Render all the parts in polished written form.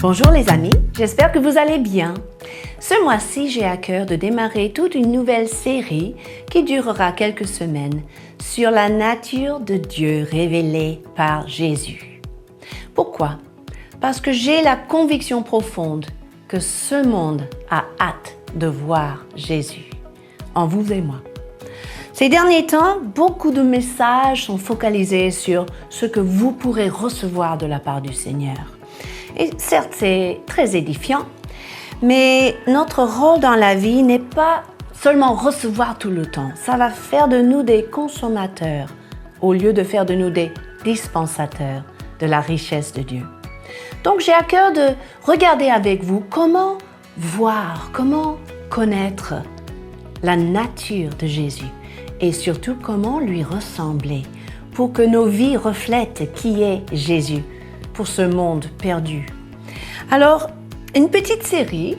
Bonjour les amis, j'espère que vous allez bien. Ce mois-ci, j'ai à cœur de démarrer toute une nouvelle série qui durera quelques semaines sur la nature de Dieu révélée par Jésus. Pourquoi? Parce que j'ai la conviction profonde que ce monde a hâte de voir Jésus, en vous et moi. Ces derniers temps, beaucoup de messages sont focalisés sur ce que vous pourrez recevoir de la part du Seigneur. Et certes, c'est très édifiant, mais notre rôle dans la vie n'est pas seulement recevoir tout le temps. Ça va faire de nous des consommateurs au lieu de faire de nous des dispensateurs de la richesse de Dieu. Donc, j'ai à cœur de regarder avec vous comment voir, comment connaître la nature de Jésus et surtout comment lui ressembler pour que nos vies reflètent qui est Jésus pour ce monde perdu. Alors, une petite série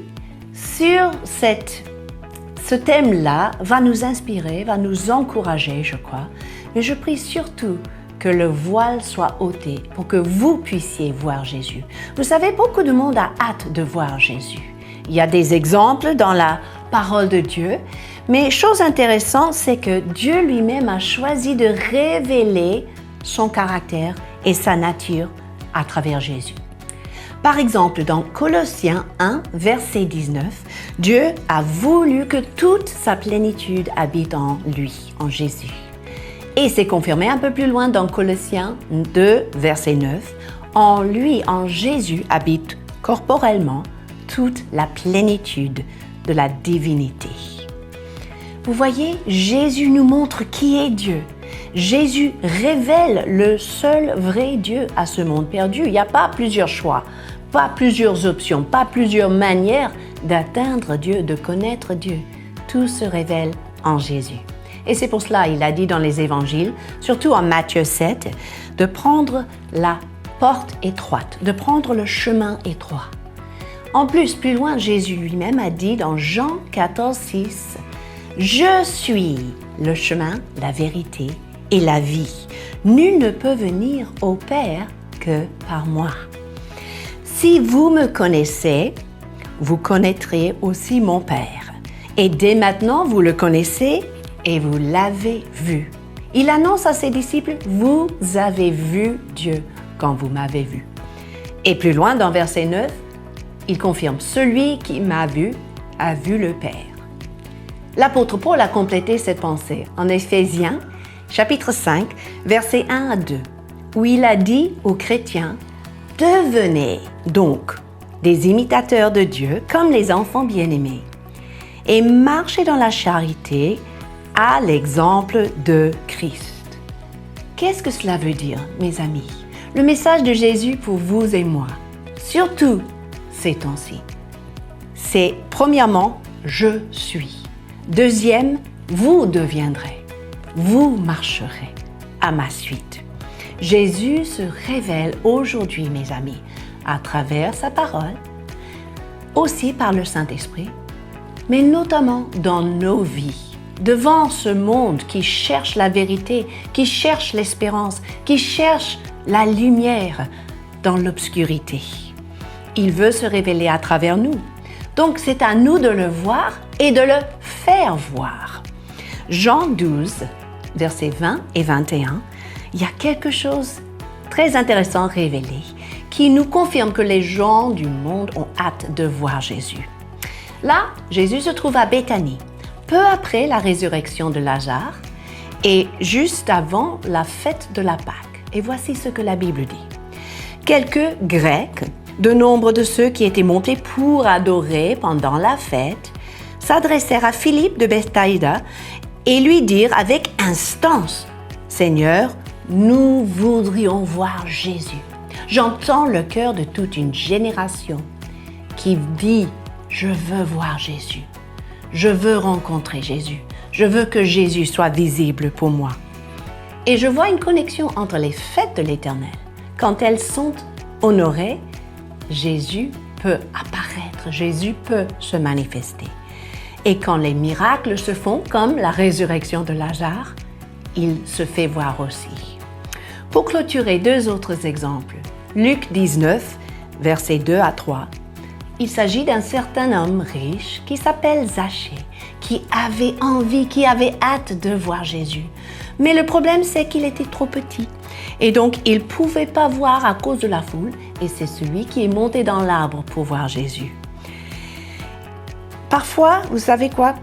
sur ce thème-là va nous inspirer, va nous encourager, je crois, mais je prie surtout que le voile soit ôté pour que vous puissiez voir Jésus. Vous savez, beaucoup de monde a hâte de voir Jésus. Il y a des exemples dans la parole de Dieu, mais chose intéressante, c'est que Dieu lui-même a choisi de révéler son caractère et sa nature à travers Jésus. Par exemple, dans Colossiens 1, verset 19, Dieu a voulu que toute sa plénitude habite en lui, en Jésus. Et c'est confirmé un peu plus loin dans Colossiens 2, verset 9, en lui, en Jésus, habite corporellement toute la plénitude de la divinité. Vous voyez, Jésus nous montre qui est Dieu. Jésus révèle le seul vrai Dieu à ce monde perdu. Il n'y a pas plusieurs choix, pas plusieurs options, pas plusieurs manières d'atteindre Dieu, de connaître Dieu. Tout se révèle en Jésus. Et c'est pour cela, il a dit dans les évangiles, surtout en Matthieu 7, de prendre la porte étroite, de prendre le chemin étroit. En plus, plus loin, Jésus lui-même a dit dans Jean 14, 6, « Je suis le chemin, la vérité et la vie. Nul ne peut venir au Père que par moi. Si vous me connaissez, vous connaîtrez aussi mon Père. Et dès maintenant, vous le connaissez et vous l'avez vu. » Il annonce à ses disciples, « Vous avez vu Dieu quand vous m'avez vu. » Et plus loin, dans verset 9, il confirme, « Celui qui m'a vu a vu le Père. » L'apôtre Paul a complété cette pensée en Éphésiens, chapitre 5, versets 1 à 2, où il a dit aux chrétiens, « Devenez donc des imitateurs de Dieu comme les enfants bien-aimés et marchez dans la charité à l'exemple de Christ. » Qu'est-ce que cela veut dire, mes amis? Le message de Jésus pour vous et moi, surtout ces temps-ci, c'est premièrement, je suis. Deuxième, vous deviendrez. Vous marcherez à ma suite. Jésus se révèle aujourd'hui, mes amis, à travers sa parole, aussi par le Saint-Esprit, mais notamment dans nos vies, devant ce monde qui cherche la vérité, qui cherche l'espérance, qui cherche la lumière dans l'obscurité. Il veut se révéler à travers nous. Donc, c'est à nous de le voir et de le faire voir. Jean 12, versets 20 et 21, il y a quelque chose de très intéressant révélé qui nous confirme que les gens du monde ont hâte de voir Jésus. Là, Jésus se trouve à Béthanie, peu après la résurrection de Lazare et juste avant la fête de la Pâque. Et voici ce que la Bible dit. Quelques Grecs, de nombre de ceux qui étaient montés pour adorer pendant la fête, s'adressèrent à Philippe de Bethsaïda et lui dirent avec instance, « Seigneur, nous voudrions voir Jésus. » J'entends le cœur de toute une génération qui dit, « Je veux voir Jésus. Je veux rencontrer Jésus. Je veux que Jésus soit visible pour moi. » Et je vois une connexion entre les fêtes de l'Éternel. Quand elles sont honorées, Jésus peut apparaître, Jésus peut se manifester. Et quand les miracles se font, comme la résurrection de Lazare, il se fait voir aussi. Pour clôturer, deux autres exemples. Luc 19, versets 2 à 3, il s'agit d'un certain homme riche qui s'appelle Zachée, qui avait envie, qui avait hâte de voir Jésus. Mais le problème, c'est qu'il était trop petit. Et donc, il ne pouvait pas voir à cause de la foule. Et c'est celui qui est monté dans l'arbre pour voir Jésus. Parfois, vous savez quoi?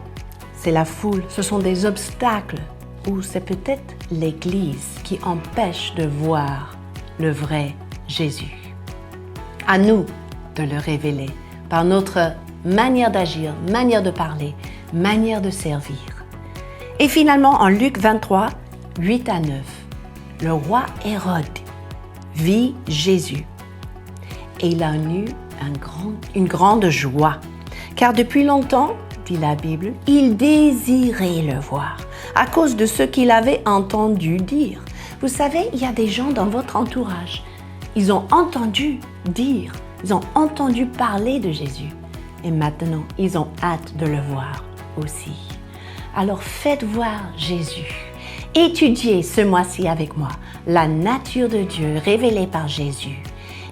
C'est la foule, ce sont des obstacles. Ou c'est peut-être l'Église qui empêche de voir le vrai Jésus. À nous de le révéler par notre manière d'agir, manière de parler, manière de servir. Et finalement, en Luc 23, 8 à 9, le roi Hérode vit Jésus et il a eu une grande joie, car depuis longtemps, dit la Bible, il désirait le voir à cause de ce qu'il avait entendu dire. Vous savez, il y a des gens dans votre entourage, ils ont entendu dire, ils ont entendu parler de Jésus et maintenant, ils ont hâte de le voir aussi. Alors faites voir Jésus. Étudiez ce mois-ci avec moi la nature de Dieu révélée par Jésus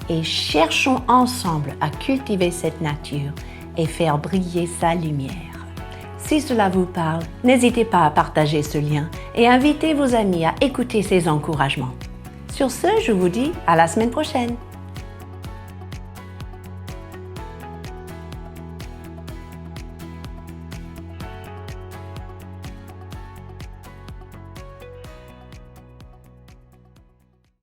et cherchons ensemble à cultiver cette nature et faire briller sa lumière. Si cela vous parle, n'hésitez pas à partager ce lien et invitez vos amis à écouter ces encouragements. Sur ce, je vous dis à la semaine prochaine.